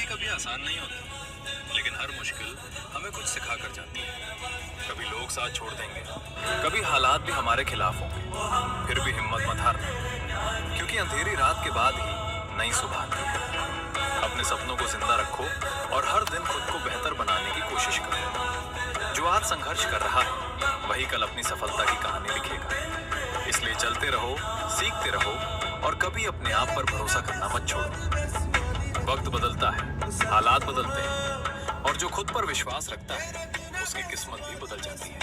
कभी आसान नहीं होती, लेकिन हर मुश्किल हमें कुछ सिखा कर जाती है। कभी लोग साथ छोड़ देंगे, कभी हालात भी हमारे खिलाफ होंगे, फिर भी हिम्मत मत हारना, क्योंकि अंधेरी रात के बाद ही नई सुबह आती है। अपने सपनों को जिंदा रखो और हर दिन खुद को बेहतर बनाने की कोशिश करो। जो आज संघर्ष कर रहा है वही कल अपनी सफलता की कहानी लिखेगा। इसलिए चलते रहो, सीखते रहो और कभी अपने आप पर भरोसा करना मत छोड़ो। वक्त बदलता है, हालात बदलते हैं और जो खुद पर विश्वास रखता है उसकी किस्मत भी बदल जाती है।